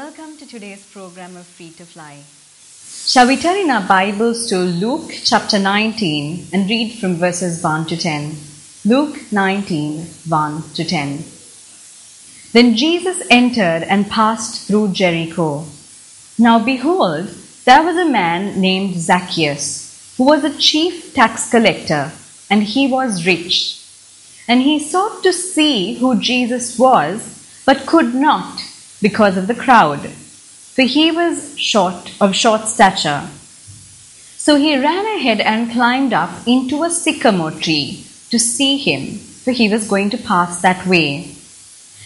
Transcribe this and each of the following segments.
Welcome to today's program of Free to Fly. Shall we turn in our Bibles to Luke chapter 19 and read from verses 1 to 10? Luke 19, 1 to 10. Then Jesus entered and passed through Jericho. Now behold, there was a man named Zacchaeus, who was a chief tax collector, and he was rich. And he sought to see who Jesus was, but could not, because of the crowd, for he was of short stature. So he ran ahead and climbed up into a sycamore tree to see him, for he was going to pass that way.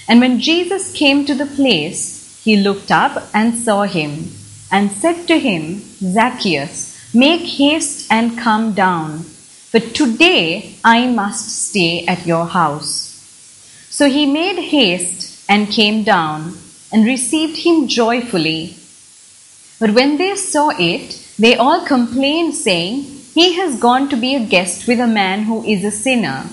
And when Jesus came to the place, he looked up and saw him, and said to him, Zacchaeus, make haste and come down, for today I must stay at your house. So he made haste and came down, and received him joyfully. But when they saw it, they all complained, saying, He has gone to be a guest with a man who is a sinner.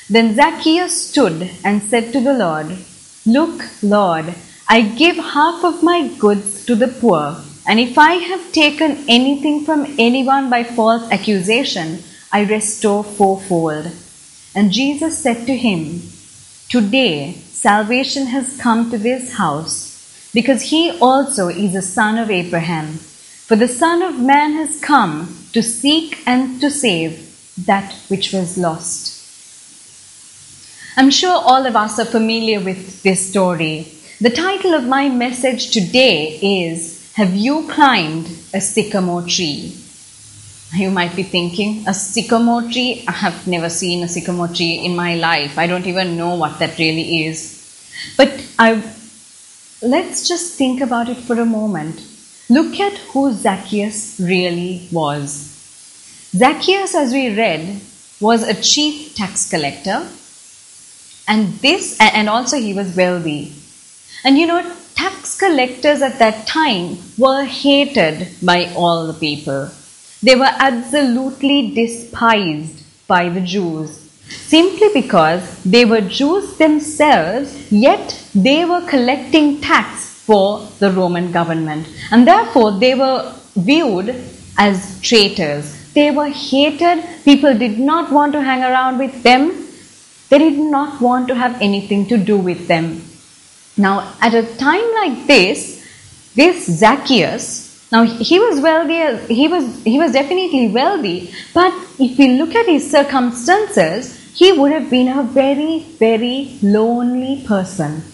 Then Zacchaeus stood and said to the Lord, Look, Lord, I give half of my goods to the poor, and if I have taken anything from anyone by false accusation, I restore fourfold. And Jesus said to him, Today salvation has come to this house, because he also is a son of Abraham. For the Son of Man has come to seek and to save that which was lost. I'm sure all of us are familiar with this story. The title of my message today is, Have you climbed a sycamore tree? You might be thinking, a sycamore tree? I have never seen a sycamore tree in my life. I don't even know what that really is. But let's just think about it for a moment. Look at who Zacchaeus really was. Zacchaeus, as we read, was a chief tax collector. And also he was wealthy. And you know, tax collectors at that time were hated by all the people. They were absolutely despised by the Jews, simply because they were Jews themselves, yet they were collecting tax for the Roman government. And therefore, they were viewed as traitors. They were hated. People did not want to hang around with them. They did not want to have anything to do with them. Now, at a time like this Zacchaeus, now he was wealthy, he was definitely wealthy, but if we look at his circumstances, he would have been a very, very lonely person.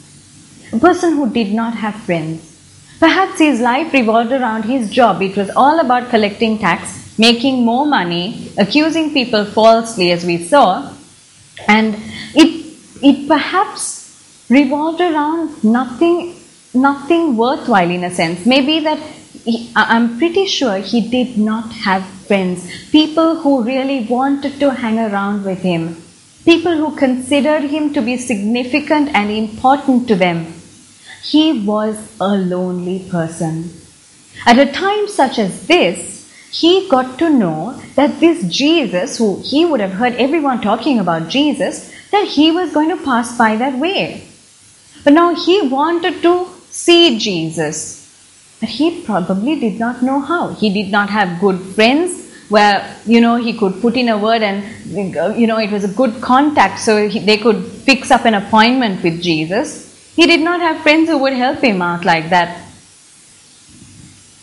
A person who did not have friends. Perhaps his life revolved around his job. It was all about collecting tax, making more money, accusing people falsely, as we saw, and it perhaps revolved around nothing worthwhile in a sense. Maybe that I'm pretty sure he did not have friends, people who really wanted to hang around with him, people who considered him to be significant and important to them. He was a lonely person. At a time such as this, he got to know that this Jesus, who he would have heard everyone talking about Jesus, that he was going to pass by that way. But now he wanted to see Jesus. But he probably did not know how. He did not have good friends where, he could put in a word and, it was a good contact so they could fix up an appointment with Jesus. He did not have friends who would help him out like that.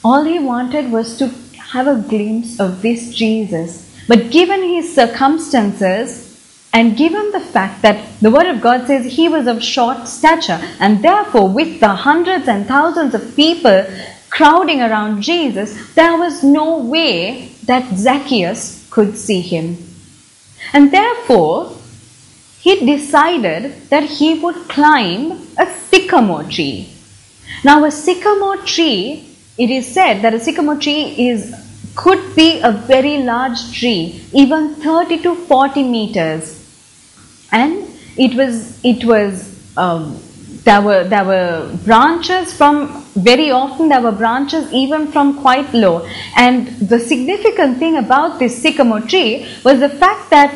All he wanted was to have a glimpse of this Jesus. But given his circumstances, and given the fact that the Word of God says he was of short stature, and therefore with the hundreds and thousands of people crowding around Jesus, there was no way that Zacchaeus could see him. And therefore, he decided that he would climb a sycamore tree. Now, a sycamore tree, it is said that a sycamore tree could be a very large tree, even 30 to 40 meters. And there were branches very often there were branches even from quite low. And the significant thing about this sycamore tree was the fact that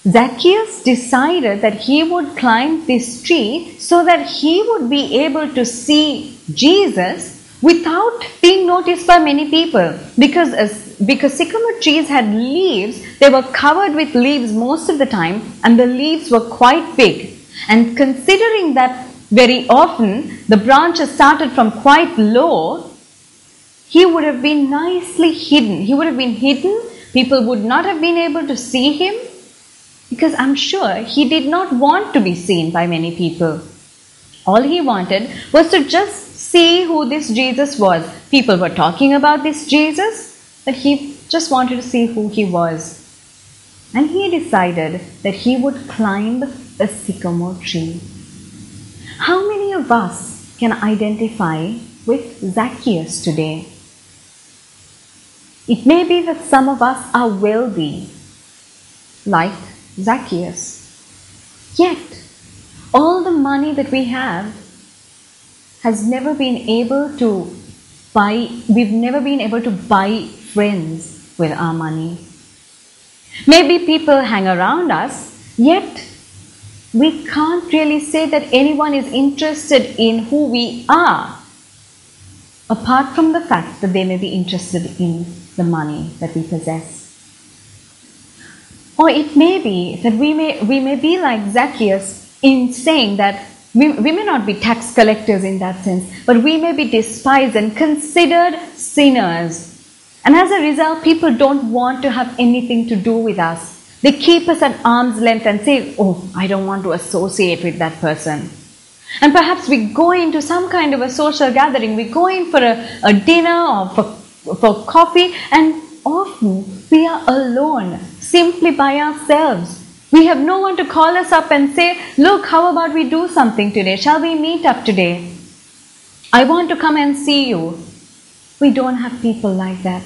Zacchaeus decided that he would climb this tree so that he would be able to see Jesus without being noticed by many people. Because sycamore trees had leaves, they were covered with leaves most of the time, and the leaves were quite big. And considering that very often the branches started from quite low, he would have been nicely hidden. He would have been hidden. People would not have been able to see him, because I'm sure he did not want to be seen by many people. All he wanted was to just see who this Jesus was. People were talking about this Jesus, but he just wanted to see who he was. And he decided that he would climb a sycamore tree. How many of us can identify with Zacchaeus today? It may be that some of us are wealthy, like Zacchaeus. Yet, all the money that we have has never been able to buy, we've never been able to buy friends with our money. Maybe people hang around us, yet we can't really say that anyone is interested in who we are, apart from the fact that they may be interested in the money that we possess. Or it may be that we may be like Zacchaeus in saying that we may not be tax collectors in that sense, but we may be despised and considered sinners. And as a result, people don't want to have anything to do with us. They keep us at arm's length and say, oh, I don't want to associate with that person. And perhaps we go into some kind of a social gathering, we go in for a dinner or for coffee, and often we are alone, simply by ourselves. We have no one to call us up and say, look, how about we do something today? Shall we meet up today? I want to come and see you. We don't have people like that,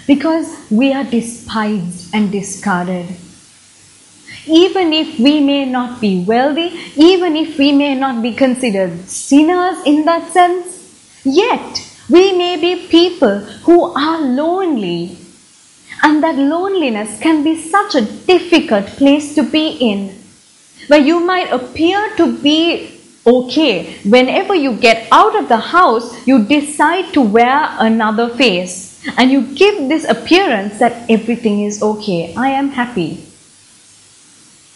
because we are despised and discarded. Even if we may not be wealthy, even if we may not be considered sinners in that sense, yet we may be people who are lonely. And that loneliness can be such a difficult place to be in, where you might appear to be okay. Whenever you get out of the house, you decide to wear another face, and you give this appearance that everything is okay. I am happy.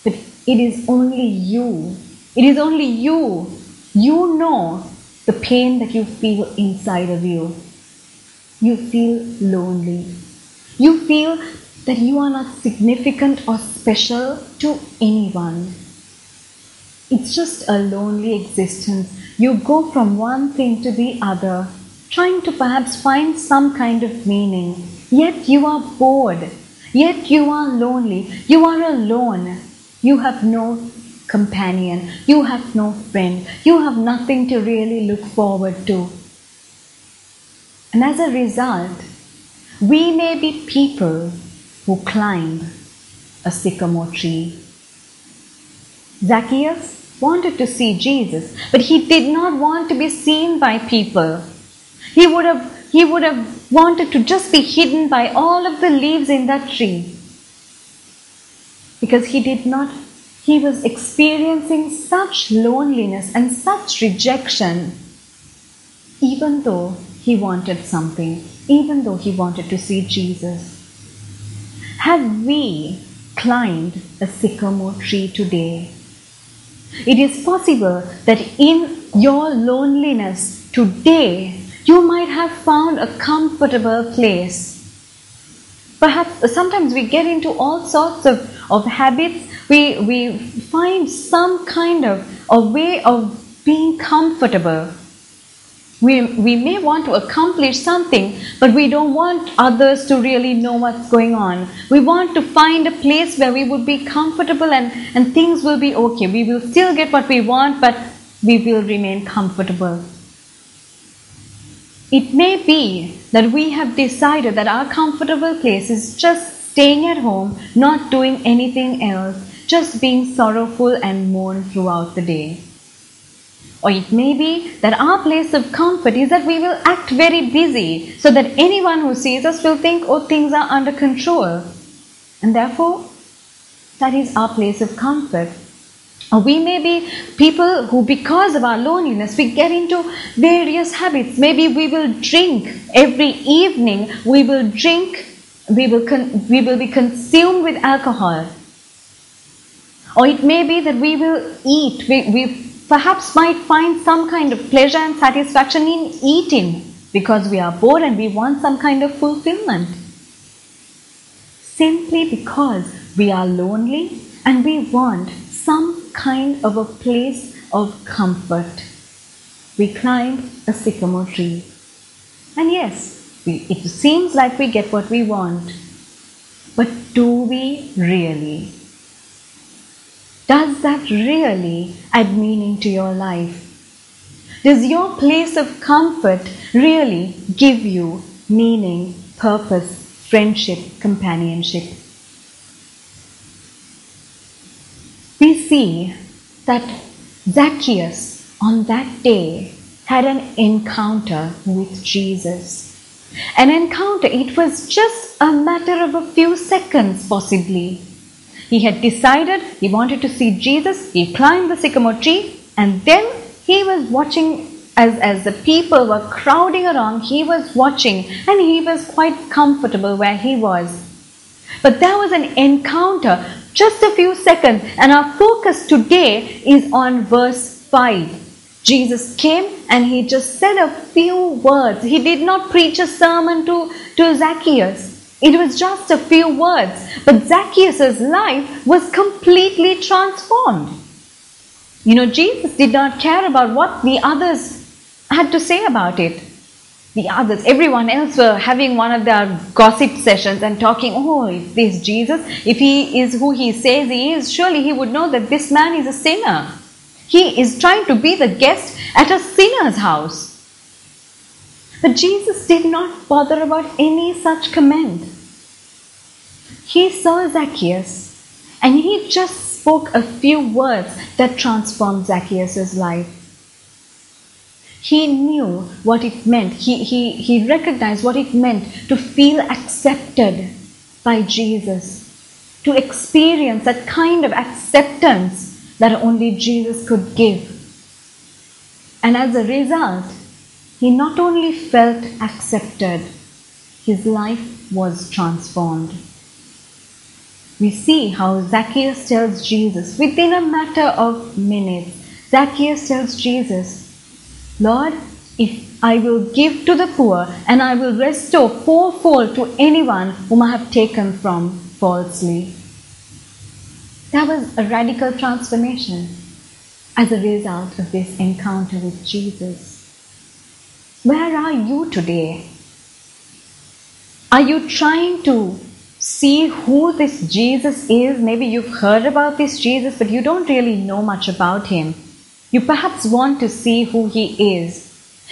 But it is only you. It is only you. You know the pain that you feel inside of you. You feel lonely. You feel that you are not significant or special to anyone. It's just a lonely existence. You go from one thing to the other, trying to perhaps find some kind of meaning. Yet you are bored. Yet you are lonely. You are alone. You have no companion. You have no friend. You have nothing to really look forward to. And as a result, we may be people who climb a sycamore tree. Zacchaeus wanted to see Jesus, but he did not want to be seen by people. He would have wanted to just be hidden by all of the leaves in that tree, because he was experiencing such loneliness and such rejection, even though he wanted something, even though he wanted to see Jesus. Have we climbed a sycamore tree today? It is possible that in your loneliness today, you might have found a comfortable place. Perhaps sometimes we get into all sorts of habits. We find some kind of a way of being comfortable. We may want to accomplish something, but we don't want others to really know what's going on. We want to find a place where we would be comfortable and things will be okay. We will still get what we want, but we will remain comfortable. It may be that we have decided that our comfortable place is just staying at home, not doing anything else, just being sorrowful and mourn throughout the day. Or it may be that our place of comfort is that we will act very busy, so that anyone who sees us will think, oh, things are under control. And therefore, That is our place of comfort. Or we may be people who, because of our loneliness, we get into various habits. Maybe we will drink every evening. We will drink. We will be consumed with alcohol. Or it may be that we will eat. We perhaps might find some kind of pleasure and satisfaction in eating because we are bored and we want some kind of fulfillment. Simply because we are lonely and we want some kind of a place of comfort. We climb a sycamore tree. And yes, it seems like we get what we want. But do we really? Does that really add meaning to your life? Does your place of comfort really give you meaning, purpose, friendship, companionship? We see that Zacchaeus on that day had an encounter with Jesus. An encounter, it was just a matter of a few seconds possibly. He had decided he wanted to see Jesus. He climbed the sycamore tree and then he was watching as the people were crowding around. He was watching and he was quite comfortable where he was. But there was an encounter, just a few seconds, and our focus today is on verse 5. Jesus came and he just said a few words. He did not preach a sermon to Zacchaeus. It was just a few words, but Zacchaeus' life was completely transformed. You know, Jesus did not care about what the others had to say about it. The others, everyone else were having one of their gossip sessions and talking, oh, if this Jesus, if he is who he says he is, surely he would know that this man is a sinner. He is trying to be the guest at a sinner's house. But Jesus did not bother about any such comment. He saw Zacchaeus and he just spoke a few words that transformed Zacchaeus' life. He knew what it meant. He recognized what it meant to feel accepted by Jesus, to experience that kind of acceptance that only Jesus could give. And as a result, he not only felt accepted, his life was transformed. We see how Zacchaeus tells Jesus, within a matter of minutes, Zacchaeus tells Jesus, Lord, if I will give to the poor and I will restore fourfold to anyone whom I have taken from falsely. That was a radical transformation as a result of this encounter with Jesus. Where are you today? Are you trying to see who this Jesus is? Maybe you've heard about this Jesus, but you don't really know much about him. You perhaps want to see who he is.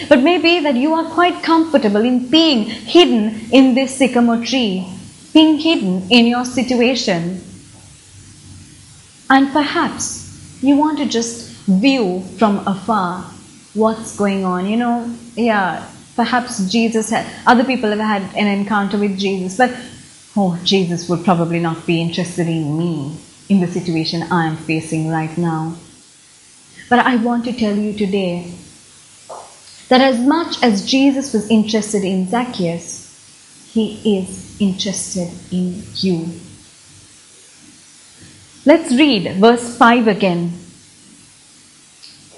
But maybe that you are quite comfortable in being hidden in this sycamore tree, being hidden in your situation. And perhaps you want to just view from afar what's going on. You know, perhaps other people have had an encounter with Jesus, but Jesus would probably not be interested in me, in the situation I am facing right now. But I want to tell you today that as much as Jesus was interested in Zacchaeus, he is interested in you. Let's read verse 5 again.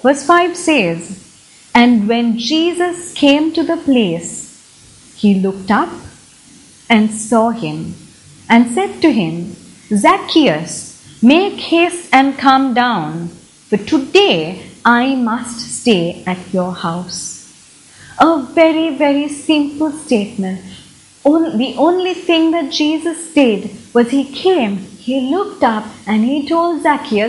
Verse 5 says, And when Jesus came to the place, he looked up and saw him and said to him, Zacchaeus, make haste and come down, for today I must stay at your house. A very, very simple statement. The only thing that Jesus did was he came, he looked up and he told Zacchaeus,